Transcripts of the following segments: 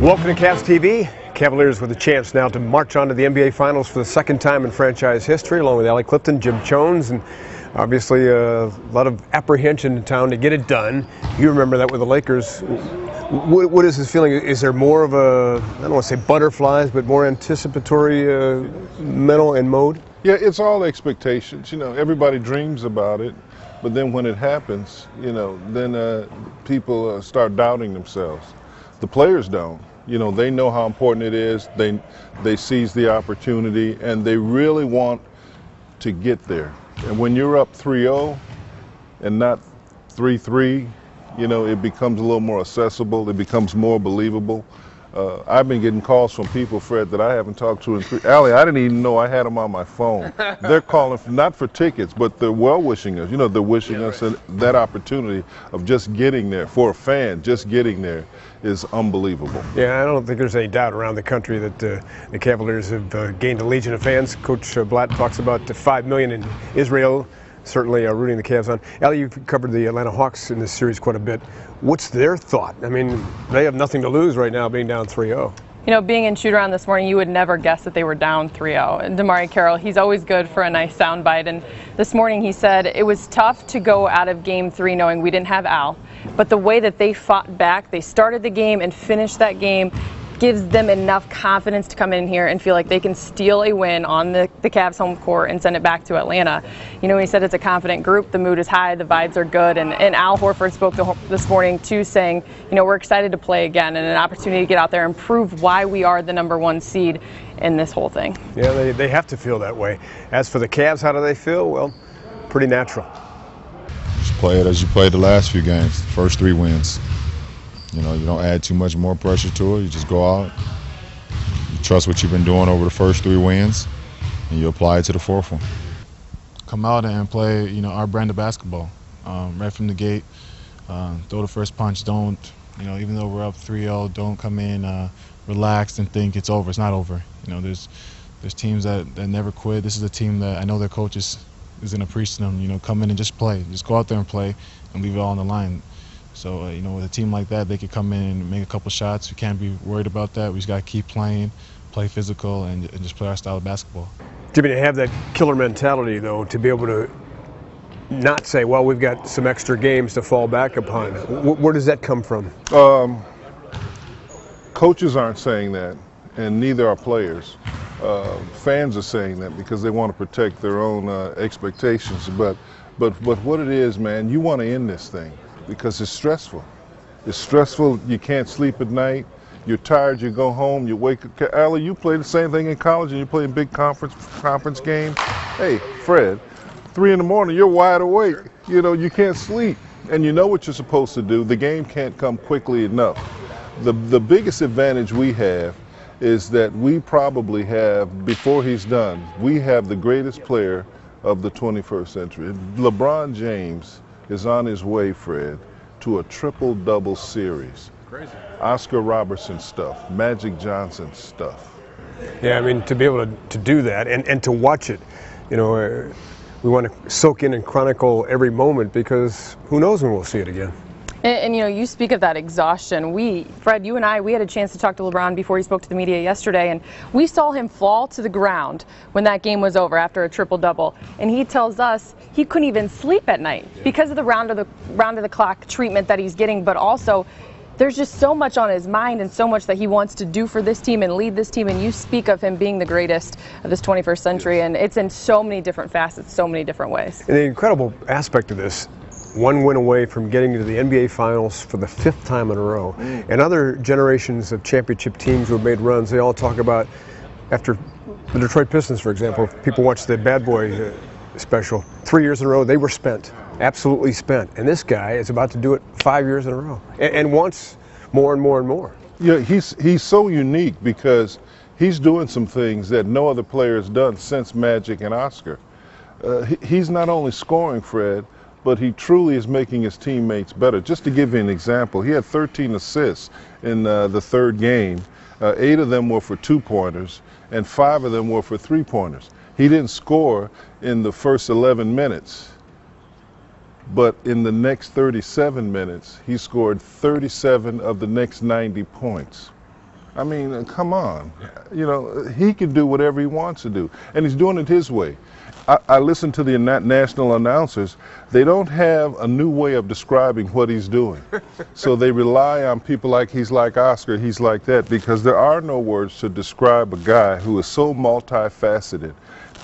Welcome to CavsTV. Cavaliers with a chance now to march on to the NBA Finals for the second time in franchise history, along with Allie Clifton, Jim Jones, and obviously a lot of apprehension in town to get it done. You remember that with the Lakers. What is this feeling? Is there more of a, I don't want to say butterflies, but more anticipatory mental and mode? Yeah, it's all expectations. You know, everybody dreams about it, but then when it happens, you know, then people start doubting themselves. The players don't. You know, they know how important it is. They seize the opportunity, and they really want to get there. And when you're up 3-0 and not 3-3, you know, it becomes a little more accessible. It becomes more believable. I've been getting calls from people, Fred, that I haven't talked to in Allie, I didn't even know I had them on my phone. They're calling, not for tickets, but they're well-wishing us. You know, they're wishing us that opportunity of just getting there. For a fan, just getting there is unbelievable. Yeah, I don't think there's any doubt around the country that the Cavaliers have gained a legion of fans. Coach Blatt talks about 5 million in Israel. Certainly rooting the Cavs on. Allie, you've covered the Atlanta Hawks in this series quite a bit. What's their thought? I mean, they have nothing to lose right now being down 3-0. You know, being in shoot-around this morning, you would never guess that they were down 3-0. And DeMarre Carroll, he's always good for a nice soundbite. And this morning he said it was tough to go out of Game 3 knowing we didn't have Al. But the way that they fought back, they started the game and finished that game, gives them enough confidence to come in here and feel like they can steal a win on the Cavs home court and send it back to Atlanta. You know, he said it's a confident group, the mood is high, the vibes are good, and Al Horford spoke this morning too, saying, you know, we're excited to play again and an opportunity to get out there and prove why we are the #1 seed in this whole thing. Yeah, they have to feel that way. As for the Cavs, how do they feel? Well, pretty natural. Just play it as you played the last few games, first 3 wins. You know, you don't add too much more pressure to it. You just go out, you trust what you've been doing over the first 3 wins, and you apply it to the 4th one. Come out and play, you know, our brand of basketball. Right from the gate, throw the first punch. Don't, you know, even though we're up 3-0, don't come in relaxed and think it's over. It's not over. You know, there's teams that never quit. This is a team that I know their coach is going to preach to them. You know, come in and just play. Just go out there and play and leave it all on the line. So, you know, with a team like that, they could come in and make a couple shots. We can't be worried about that. We just got to keep playing, play physical, and just play our style of basketball. Jimmy, to have that killer mentality, though, to be able to not say, well, we've got some extra games to fall back upon. Where does that come from? Coaches aren't saying that, and neither are players. Fans are saying that because they want to protect their own expectations. But what it is, man, you want to end this thing. Because it's stressful. It's stressful. You can't sleep at night. You're tired. You go home. You wake up. Allie, you play the same thing in college, and you play in big conference games. Hey, Fred, 3 in the morning, you're wide awake. You know, you can't sleep, and you know what you're supposed to do. The game can't come quickly enough. The biggest advantage we have is that we probably have, before he's done, we have the greatest player of the 21st century. LeBron James is on his way, Fred, to a triple-double series. Crazy. Oscar Robertson stuff, Magic Johnson stuff. Yeah, I mean, to be able to do that and to watch it, you know, we want to soak in and chronicle every moment because who knows when we'll see it again. And you know, you speak of that exhaustion. Fred, you and I, we had a chance to talk to LeBron before he spoke to the media yesterday, and we saw him fall to the ground when that game was over after a triple-double. And he tells us he couldn't even sleep at night because of the round of the clock treatment that he's getting, but also there's just so much on his mind and so much that he wants to do for this team and lead this team. And you speak of him being the greatest of this 21st century, and it's in so many different facets, so many different ways. And the incredible aspect of this, 1 win away from getting to the NBA Finals for the 5th time in a row. And other generations of championship teams who have made runs, they all talk about, after the Detroit Pistons, for example, if people watch the Bad Boy special, 3 years in a row, they were spent, absolutely spent. And this guy is about to do it 5 years in a row and wants more and more and more. Yeah, he's so unique because he's doing some things that no other player has done since Magic and Oscar. He's not only scoring, Fred, but he truly is making his teammates better. Just to give you an example, he had 13 assists in the 3rd game. 8 of them were for 2-pointers, and 5 of them were for 3-pointers. He didn't score in the first 11 minutes, but in the next 37 minutes, he scored 37 of the next 90 points. I mean, come on. You know, he can do whatever he wants to do, and he's doing it his way. I listen to the national announcers. They don't have a new way of describing what he's doing. So they rely on people like he's like Oscar, he's like that, because there are no words to describe a guy who is so multifaceted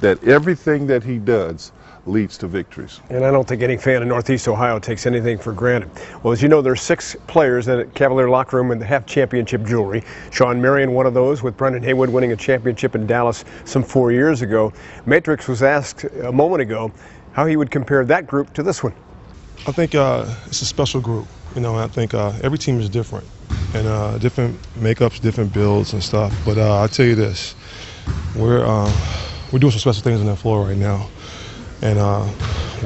that everything that he does leads to victories. And I don't think any fan in Northeast Ohio takes anything for granted. Well, as you know, there's 6 players in the Cavalier locker room that have championship jewelry. Sean Marion, one of those, with Brendan Haywood winning a championship in Dallas some 4 years ago. Matrix was asked a moment ago how he would compare that group to this one. I think it's a special group. You know, I think every team is different, and different makeups, different builds and stuff. But I'll tell you this, we're doing some special things on that floor right now. And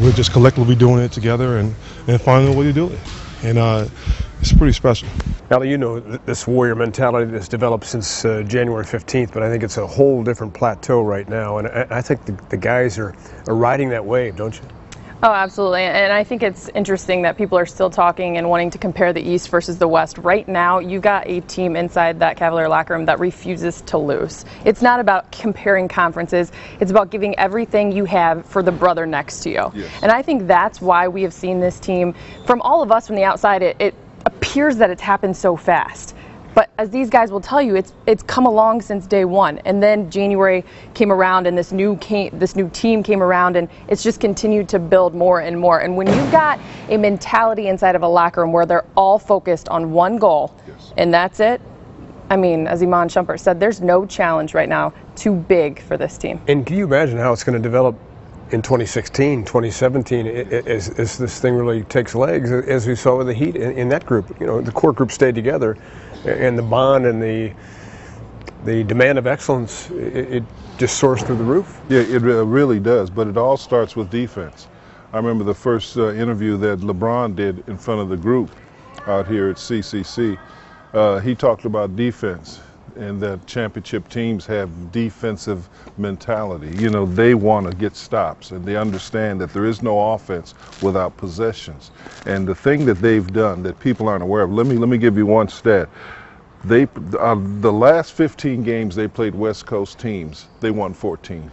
we're just collectively doing it together and finding a way to do it. And it's pretty special. Allie, you know this warrior mentality that's developed since January 15th, but I think it's a whole different plateau right now. And I think the guys are riding that wave, don't you? Oh, absolutely. And I think it's interesting that people are still talking and wanting to compare the East versus the West. Right now, you got a team inside that Cavalier locker room that refuses to lose. It's not about comparing conferences. It's about giving everything you have for the brother next to you. Yes. And I think that's why we have seen this team, from all of us from the outside, it appears that it's happened so fast. But as these guys will tell you, it's come along since day one. And then January came around, and this new team came around, and it's just continued to build more and more. And when you've got a mentality inside of a locker room where they're all focused on one goal, yes, and that's it, I mean, as Iman Shumpert said, there's no challenge right now too big for this team. And can you imagine how it's going to develop in 2016, 2017, as this thing really takes legs, as we saw with the Heat in that group? You know, the core group stayed together, and the bond and the demand of excellence, it just soars through the roof. Yeah, it really does, but it all starts with defense. I remember the first interview that LeBron did in front of the group out here at CCC. He talked about defense, and that championship teams have defensive mentality. You know, they want to get stops, and they understand that there is no offense without possessions. And the thing that they've done that people aren't aware of, let me give you one stat. The last 15 games they played West Coast teams, they won 14.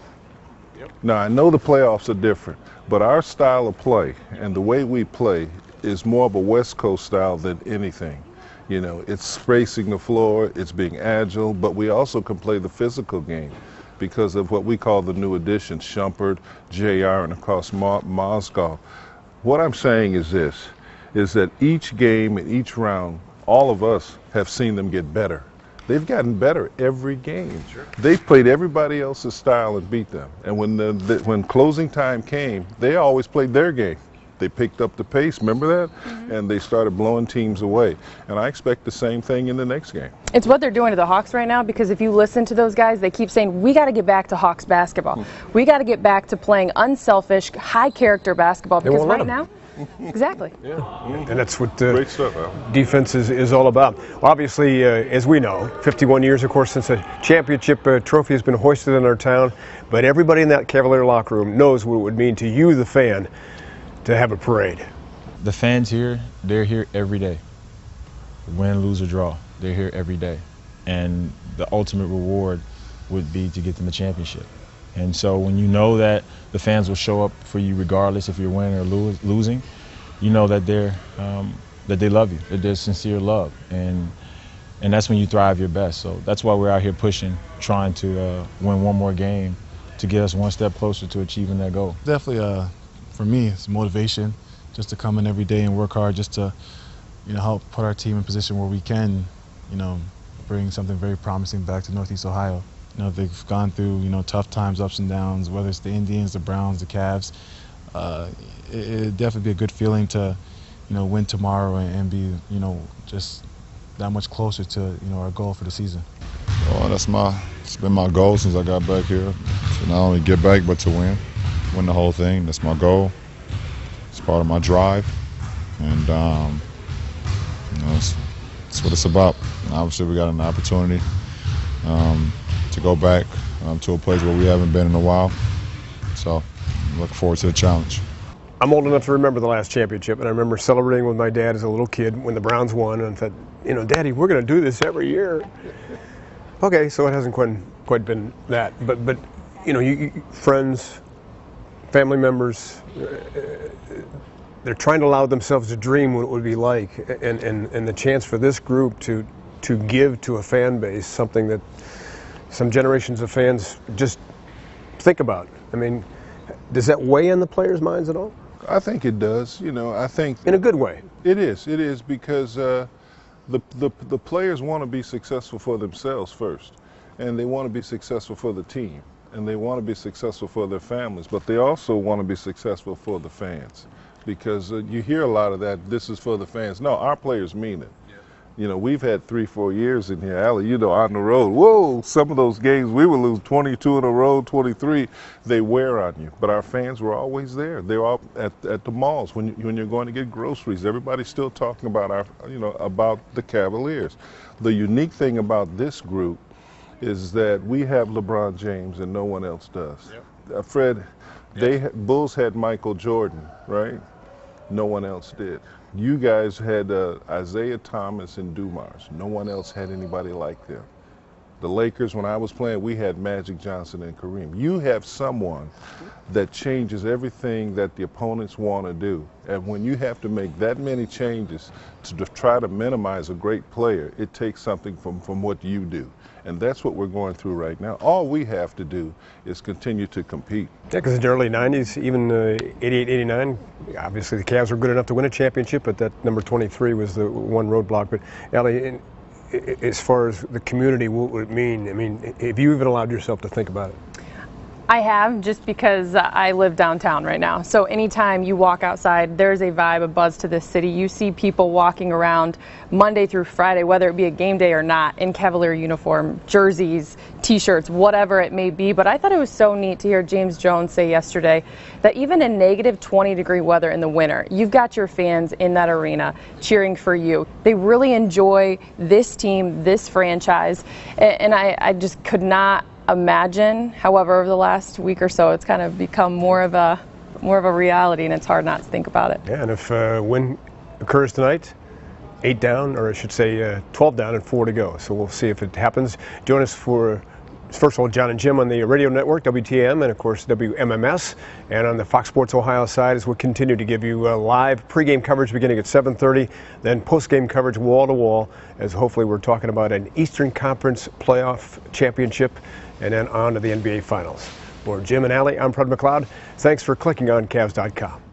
Yep. Now, I know the playoffs are different, but our style of play and the way we play is more of a West Coast style than anything. You know, it's spacing the floor, it's being agile, but we also can play the physical game because of what we call the new additions, Shumpert, JR, and of course Mozgov. What I'm saying is this, is that each game and each round, all of us have seen them get better. They've gotten better every game. Sure. They've played everybody else's style and beat them. And when closing time came, they always played their game. They picked up the pace, remember that? Mm-hmm. And they started blowing teams away. And I expect the same thing in the next game. It's what they're doing to the Hawks right now, because if you listen to those guys, they keep saying, we got to get back to Hawks basketball. Mm-hmm. We got to get back to playing unselfish, high-character basketball, because right now, exactly. Yeah. Mm-hmm. And that's what great stuff, defense is all about. Well, obviously, as we know, 51 years, of course, since a championship trophy has been hoisted in our town. But everybody in that Cavalier locker room knows what it would mean to you, the fan, to have a parade. The fans here, they're here every day. Win, lose, or draw, they're here every day. And the ultimate reward would be to get them a championship. And so when you know that the fans will show up for you regardless if you're winning or losing, you know that that they love you, that there's sincere love. And that's when you thrive your best. So that's why we're out here pushing, trying to win one more game to get us one step closer to achieving that goal. Definitely, for me, it's motivation just to come in every day and work hard, just to, you know, help put our team in position where we can, you know, bring something very promising back to Northeast Ohio. You know, they've gone through, you know, tough times, ups and downs, whether it's the Indians, the Browns, the Cavs. It'd definitely be a good feeling to, you know, win tomorrow and be, you know, just that much closer to, you know, our goal for the season. Well, it's been my goal since I got back here, to not only get back but to win the whole thing. That's my goal. It's part of my drive, and you know, it's what it's about. And obviously, we got an opportunity to go back to a place where we haven't been in a while. So, I'm looking forward to the challenge. I'm old enough to remember the last championship, and I remember celebrating with my dad as a little kid when the Browns won, and I thought, you know, Daddy, we're going to do this every year. Okay, so it hasn't quite been that, but you know, friends, family members, they're trying to allow themselves to dream what it would be like, and the chance for this group to give to a fan base something that some generations of fans just think about. I mean, does that weigh on the players' minds at all? I think it does. You know, I think in a good way. It is because the players want to be successful for themselves first, and they want to be successful for the team, and they want to be successful for their families, but they also want to be successful for the fans, because you hear a lot of that. This is for the fans. No, our players mean it. You know, we've had 3-4 years in here, Allie, you know, on the road. Whoa, some of those games we would lose 22 in a row, 23. They wear on you. But our fans were always there. They were all at the malls when you're going to get groceries. Everybody's still talking about about the Cavaliers. The unique thing about this group is that we have LeBron James and no one else does. Yep. Fred, Bulls had Michael Jordan, right? No one else did. You guys had Isaiah Thomas and Dumars. No one else had anybody like them. The Lakers, when I was playing, we had Magic Johnson and Kareem. You have someone that changes everything that the opponents want to do. And when you have to make that many changes to try to minimize a great player, it takes something from what you do. And that's what we're going through right now. All we have to do is continue to compete. Yeah, because in the early 90s, even 88, 89, obviously the Cavs were good enough to win a championship, but that number 23 was the one roadblock. But Allie, as far as the community, what would it mean? I mean, have you even allowed yourself to think about it? I have, just because I live downtown right now. So anytime you walk outside, there's a vibe, a buzz to this city. You see people walking around Monday through Friday, whether it be a game day or not, in Cavalier uniform, jerseys, t-shirts, whatever it may be. But I thought it was so neat to hear James Jones say yesterday that even in negative 20-degree weather in the winter, you've got your fans in that arena cheering for you. They really enjoy this team, this franchise, and I just could not imagine. However, over the last week or so, it's kind of become more of a reality, and it's hard not to think about it. Yeah, and if win occurs tonight, 8 down, or I should say 12 down and 4 to go. So we'll see if it happens. Join us for, first of all, John and Jim on the radio network, WTM, and of course WMMS, and on the Fox Sports Ohio side as we'll continue to give you live pregame coverage beginning at 7:30, then postgame coverage wall to wall, as hopefully we're talking about an Eastern Conference playoff championship, and then on to the NBA Finals. For Jim and Allie, I'm Fred McLeod. Thanks for clicking on Cavs.com.